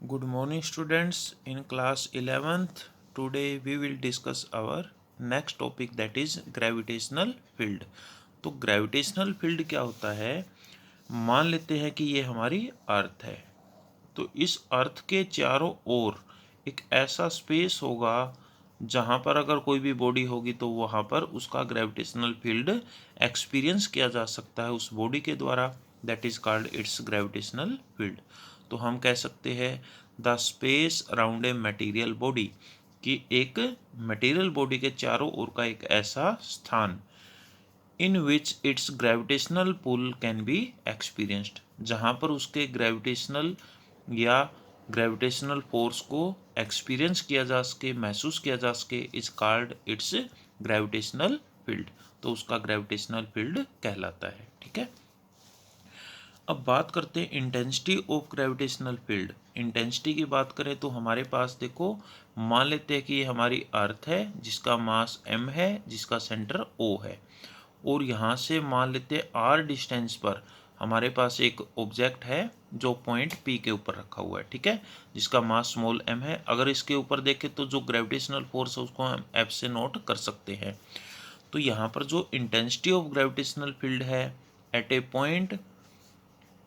Good morning, students. In class 11th, today we will discuss our next topic, that is gravitational field. तो gravitational field क्या होता है? मान लेते हैं कि ये हमारी अर्थ है, तो इस अर्थ के चारों ओर एक ऐसा स्पेस होगा जहाँ पर अगर कोई भी बॉडी होगी तो वहाँ पर उसका ग्रेविटेशनल फील्ड एक्सपीरियंस किया जा सकता है उस बॉडी के द्वारा, that is called its gravitational field. तो हम कह सकते हैं the space around a material body, कि एक मटेरियल बॉडी के चारों ओर का एक ऐसा स्थान in which it's gravitational pull can be experienced, जहाँ पर उसके ग्रेविटेशनल या ग्रेविटेशनल फोर्स को एक्सपीरियंस किया जा सके, महसूस किया जा सके, is called its gravitational field. तो उसका ग्रेविटेशनल फील्ड कहलाता है। ठीक है, अब बात करते हैं intensity of gravitational field. Intensity की बात करें तो हमारे पास देखो, मान लेते हैं कि ये हमारी अर्थ है जिसका मास m है, जिसका सेंटर O है, और यहाँ से मान लेते हैं r डिस्टेंस पर हमारे पास एक ऑब्जेक्ट है जो पॉइंट P के ऊपर रखा हुआ है। ठीक है, जिसका मास स्मॉल m है। अगर इसके ऊपर देखें तो जो ग्रेविटेशनल फोर्स है उसको हम F से नोट कर सकते हैं। तो यहाँ पर जो इंटेंसिटी ऑफ ग्रेविटेशनल फील्ड है at a point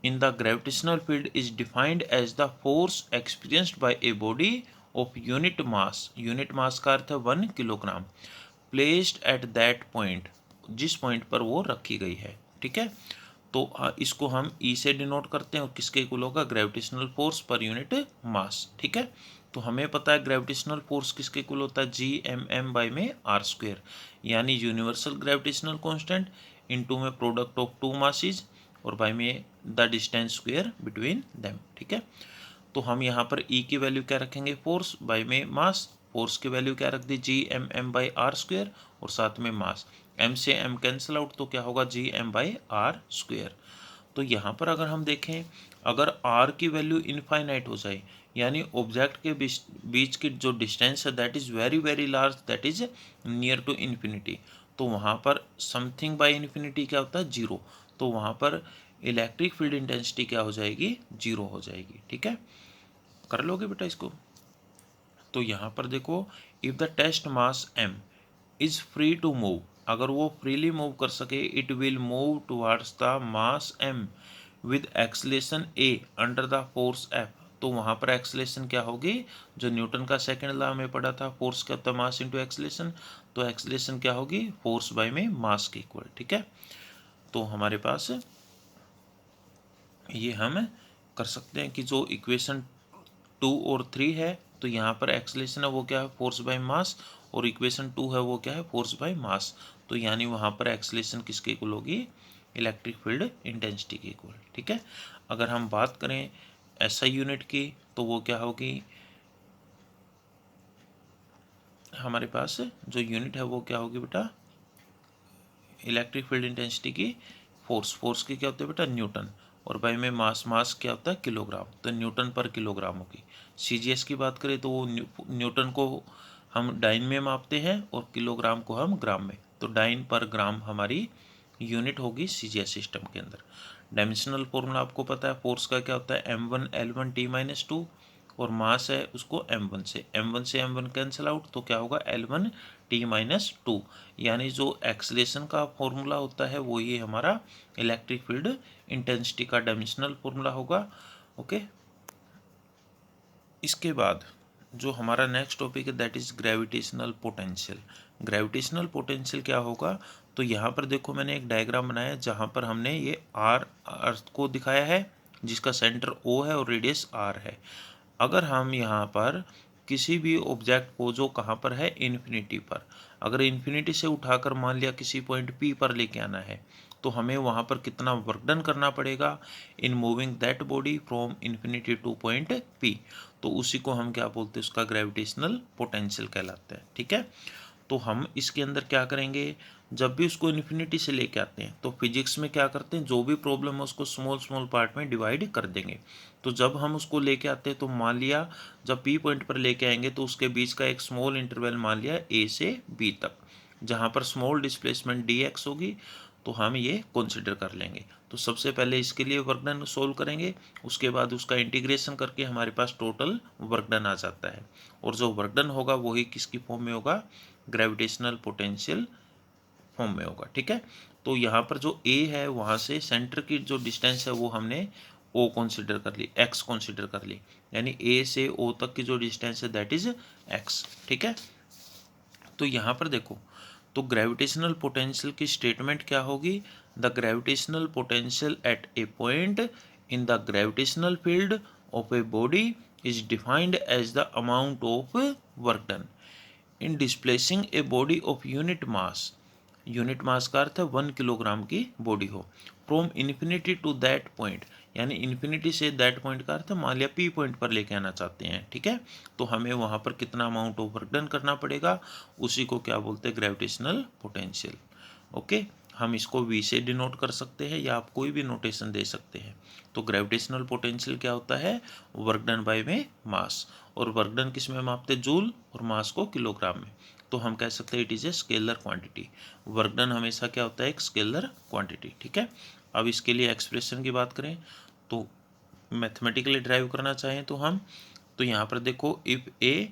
in the gravitational field is defined as the force experienced by a body of unit mass, unit mass का अर्थ है 1 kilogram, placed at that point, जिस पॉइंट पर वो रखी गई है। ठीक है, तो इसको हम E से डिनोट करते हैं और किसके इक्वल होगा? Gravitational force per unit mass. ठीक है, तो हमें पता है ग्रेविटेशनल फोर्स किसके इक्वल होता है? Gmm बाई में आर स्क्वेयर, यानी यूनिवर्सल ग्रेविटेशनल कांस्टेंट इनटू में प्रोडक्ट ऑफ टू मासेस और बाई में the distance square between them. ठीक है, तो हम यहाँ पर E की वैल्यू क्या रखेंगे? फोर्स बाई में मास। फोर्स की वैल्यू क्या रख दी? Gmm बाई आर स्क्वेयर और साथ में मास। m से m कैंसिल आउट तो क्या होगा? Gm by R square. तो यहाँ पर अगर हम देखें, अगर r की वैल्यू इनफाइनाइट हो जाए, यानी ऑब्जेक्ट के बीच की जो डिस्टेंस है that is very very large, that is near to infinity, तो वहाँ पर समथिंग बाई इन्फिनिटी क्या होता है? जीरो। तो वहाँ पर इलेक्ट्रिक फील्ड इंटेंसिटी क्या हो जाएगी? जीरो हो जाएगी। ठीक है, कर लोगे बेटा इसको? तो यहाँ पर देखो, if the test mass m is free to move, अगर वो फ्रीली मूव कर सके, it will move towards the mass m with acceleration a under the force F। तो वहाँ पर एक्सलेशन क्या होगी? जो न्यूटन का सेकेंड लॉ में पढ़ा था, फोर्स क्या होता है? Mass into acceleration. तो एक्सलेशन क्या होगी? फोर्स बाय में मास के इक्वल। ठीक है, तो हमारे पास ये हम कर सकते हैं कि जो इक्वेशन 2 और 3 है, तो यहाँ पर एक्सलेशन है वो क्या है? फोर्स बाय मास, और इक्वेशन 2 है वो क्या है? Force by mass. तो यानी वहाँ पर एक्सलेशन किसके इक्वल होगी? इलेक्ट्रिक फील्ड इंटेंसिटी के इक्वल। ठीक है, अगर हम बात करें एसआई यूनिट की तो वो क्या होगी? हमारे पास जो यूनिट है वो क्या होगी बेटा? इलेक्ट्रिक फील्ड इंटेंसिटी की फोर्स की क्या होती है बेटा? न्यूटन, और बाई में मास क्या होता है? किलोग्राम, तो न्यूटन पर किलोग्राम होगी। सीजीएस की बात करें तो वो न्यूटन को हम डाइन में मापते हैं और किलोग्राम को हम ग्राम में, तो डाइन पर ग्राम हमारी यूनिट होगी सीजीएस सिस्टम के अंदर। डायमेंशनल फॉर्मूला आपको पता है, फोर्स का क्या होता है? m1L1T-2, और मास है उसको m1 कैंसिल आउट तो क्या होगा? L1T-2, यानी जो एक्सलेशन का फॉर्मूला होता है वो ये हमारा इलेक्ट्रिक फील्ड इंटेंसिटी का डायमेंशनल फॉर्मूला होगा। ओके, इसके बाद जो हमारा नेक्स्ट टॉपिक है that is gravitational potential. Gravitational potential क्या होगा? तो यहाँ पर देखो, मैंने एक डायग्राम बनाया जहाँ पर हमने ये आर अर्थ को दिखाया है जिसका सेंटर ओ है और रेडियस आर है। अगर हम यहाँ पर किसी भी ऑब्जेक्ट को जो कहाँ पर है? इन्फिनिटी पर, अगर इन्फिनिटी से उठाकर मान लिया किसी पॉइंट पी पर लेके आना है, तो हमें वहाँ पर कितना वर्क डन करना पड़ेगा? In moving that body from infinity two point P, तो उसी को हम क्या बोलते हैं? उसका ग्रेविटेशनल पोटेंशियल कहलाता है। ठीक है, तो हम इसके अंदर क्या करेंगे? जब भी उसको इन्फिनिटी से लेके आते हैं तो फिजिक्स में क्या करते हैं? जो भी प्रॉब्लम है उसको स्मॉल स्मॉल पार्ट में डिवाइड कर देंगे। तो जब हम उसको लेके आते हैं तो मान लिया जब पी पॉइंट पर लेके आएंगे तो उसके बीच का एक स्मॉल इंटरवल मान लिया ए से बी तक, जहाँ पर स्मॉल डिस्प्लेसमेंट डी एक्स होगी, तो हम ये कंसिडर कर लेंगे। तो सबसे पहले इसके लिए वर्क डन सोल्व करेंगे, उसके बाद उसका इंटीग्रेशन करके हमारे पास टोटल वर्क डन आ जाता है, और जो वर्क डन होगा वही किसकी फॉर्म में होगा, ग्रेविटेशनल पोटेंशियल फॉर्म में होगा। ठीक है, तो यहाँ पर जो ए है वहाँ से सेंटर की जो डिस्टेंस है वो हमने ओ कंसिडर कर ली, एक्स कंसिडर कर ली, यानी ए से ओ तक की जो डिस्टेंस है दैट इज एक्स। ठीक है, तो यहाँ पर देखो, तो ग्रेविटेशनल पोटेंशियल की स्टेटमेंट क्या होगी, the gravitational potential at a point in the gravitational field of a body is defined as the amount of work done in displacing a body of unit mass. Unit mass का अर्थ है 1 kilogram की body हो, from infinity to that point, यानी infinity से that point का अर्थ है मान लिया पी पॉइंट पर लेके आना चाहते हैं। ठीक है, तो हमें वहाँ पर कितना अमाउंट ऑफ वर्क डन करना पड़ेगा, उसी को क्या बोलते हैं, ग्रेविटेशनल पोटेंशियल। ओके, हम इसको वी से डिनोट कर सकते हैं या आप कोई भी नोटेशन दे सकते हैं। तो ग्रेविटेशनल पोटेंशियल क्या होता है, वर्क डन बाय में मास, और वर्क डन किस में मापते, जूल, और मास को किलोग्राम में। तो हम कह सकते हैं it is a scalar quantity. Work done हमेशा क्या होता है, एक स्केलर क्वांटिटी। ठीक है, अब इसके लिए एक्सप्रेशन की बात करें तो मैथमेटिकली ड्राइव करना चाहें तो हम, तो यहाँ पर देखो, if a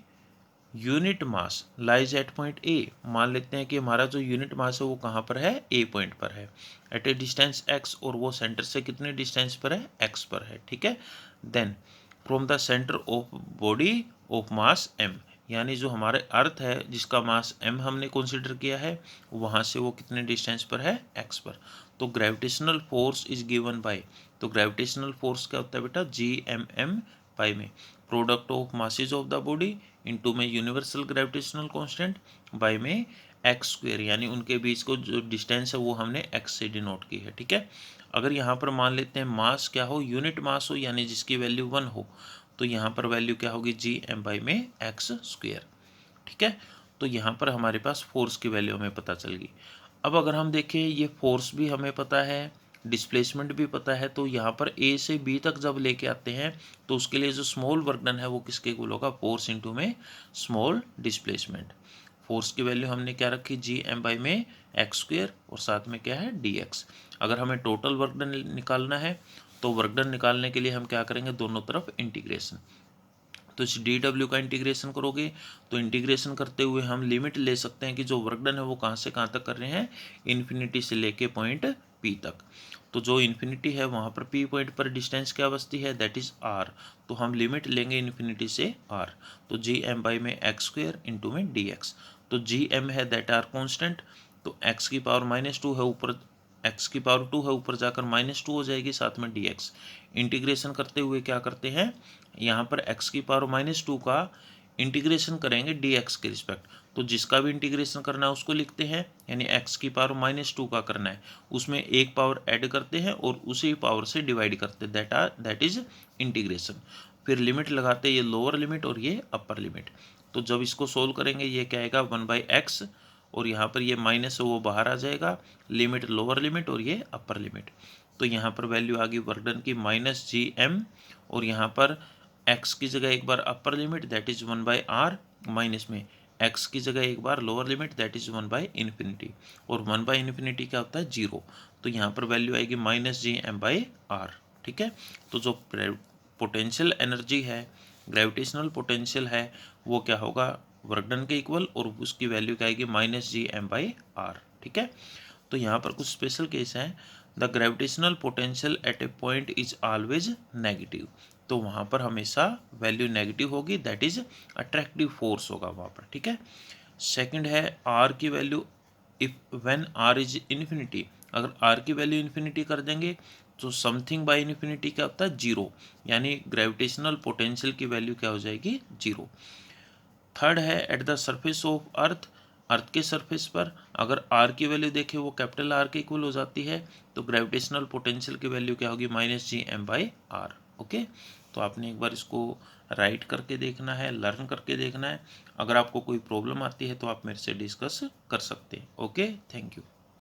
unit mass lies at point A, मान लेते हैं कि हमारा जो यूनिट मास है वो कहाँ पर है, ए पॉइंट पर है, एट ए डिस्टेंस एक्स, और वो सेंटर से कितने डिस्टेंस पर है, एक्स पर है। ठीक है, then from the centre of body of mass M, यानी जो हमारे अर्थ है जिसका मास एम हमने कंसिडर किया है, वहाँ से वो कितने डिस्टेंस पर है, एक्स पर। तो gravitational force is given by, तो ग्रेविटेशनल फोर्स क्या होता है बेटा, जी एम एम पाई में product of masses of the body into में यूनिवर्सल ग्रेविटेशनल कांस्टेंट बाय में एक्स स्क्वायर, यानी उनके बीच को जो डिस्टेंस है वो हमने एक्स से डिनोट की है। ठीक है, अगर यहाँ पर मान लेते हैं मास क्या हो, यूनिट मास हो, यानी जिसकी वैल्यू 1 हो, तो यहाँ पर वैल्यू क्या होगी, जी एम बाई में एक्स स्क्वायर। ठीक है, तो यहाँ पर हमारे पास फोर्स की वैल्यू हमें पता चल गई। अब अगर हम देखें, ये फोर्स भी हमें पता है, डिस्प्लेसमेंट भी पता है, तो यहाँ पर ए से बी तक जब लेके आते हैं तो उसके लिए जो स्मॉल वर्क डन है वो किसके इक्वल होगा, फोर्स इंटू में स्मॉल डिस्प्लेसमेंट। फोर्स की वैल्यू हमने क्या रखी, जी एम बाई में एक्स स्क्वायर, और साथ में क्या है, डी एक्स। अगर हमें टोटल वर्क डन निकालना है तो वर्क डन निकालने के लिए हम क्या करेंगे, दोनों तरफ इंटीग्रेशन। तो इस डी डब्ल्यू का इंटीग्रेशन करोगे तो इंटीग्रेशन करते हुए हम लिमिट ले सकते हैं कि जो वर्क डन है वो कहाँ से कहाँ तक कर रहे हैं, इन्फिनिटी से लेके पॉइंट पी तक। तो जो इन्फिनिटी है वहाँ पर पी पॉइंट पर डिस्टेंस क्या बचती है, दैट इज आर, तो हम लिमिट लेंगे इन्फिनिटी से आर, तो जी एम बाई में एक्स स्क्वायर इंटू में डी एक्स। तो जी एम है दैट आर कॉन्स्टेंट, तो एक्स की पावर -2 है, ऊपर एक्स की पावर 2 है, ऊपर जाकर -2 हो जाएगी, साथ में डी एक्स। इंटीग्रेशन करते हुए क्या करते हैं, यहाँ पर x की पावर -2 का इंटीग्रेशन करेंगे dx के रिस्पेक्ट, तो जिसका भी इंटीग्रेशन करना है उसको लिखते हैं, यानी x की पावर -2 का करना है, उसमें एक पावर ऐड करते हैं और उसी पावर से डिवाइड करते हैं, दैट इज इंटीग्रेशन। फिर लिमिट लगाते हैं, ये लोअर लिमिट और ये अपर लिमिट। तो जब इसको सोल्व करेंगे ये क्या आएगा, 1/x, और यहाँ पर ये माइनस है वो बाहर आ जाएगा, लिमिट लोअर लिमिट और ये अपर लिमिट। तो यहाँ पर वैल्यू आ गई वर्क डन की -gm, और यहाँ पर x की जगह एक बार upper limit that is 1/r, minus में x की जगह एक बार लोअर लिमिट दैट इज 1/∞, और 1/∞ क्या होता है, 0। तो यहाँ पर वैल्यू आएगी -gm/r। ठीक है, तो जो पोटेंशियल एनर्जी है, ग्रेविटेशनल पोटेंशियल है, वो क्या होगा, वर्क डन के इक्वल, और उसकी वैल्यू क्या आएगी, -gm/r। ठीक है, तो यहाँ पर कुछ स्पेशल केस हैं, the gravitational potential at a point is always negative, तो वहाँ पर हमेशा वैल्यू नेगेटिव होगी, दैट इज अट्रैक्टिव फोर्स होगा वहाँ पर। ठीक है, सेकंड है आर की value, if when R is infinity, अगर आर की वैल्यू इन्फिनिटी कर देंगे तो समथिंग बाय इन्फिनिटी क्या होता है, 0, यानी ग्रेविटेशनल पोटेंशियल की वैल्यू क्या हो जाएगी, 0। थर्ड है at the surface of earth, earth के सरफेस पर अगर आर की वैल्यू देखें वो कैपिटल आर के इक्वल हो जाती है, तो ग्रेविटेशनल पोटेंशियल की वैल्यू क्या होगी, -gm/r। ओके, तो आपने एक बार इसको राइट करके देखना है, लर्न करके देखना है। अगर आपको कोई प्रॉब्लम आती है तो आप मेरे से डिस्कस कर सकते हैं। Okay, thank you.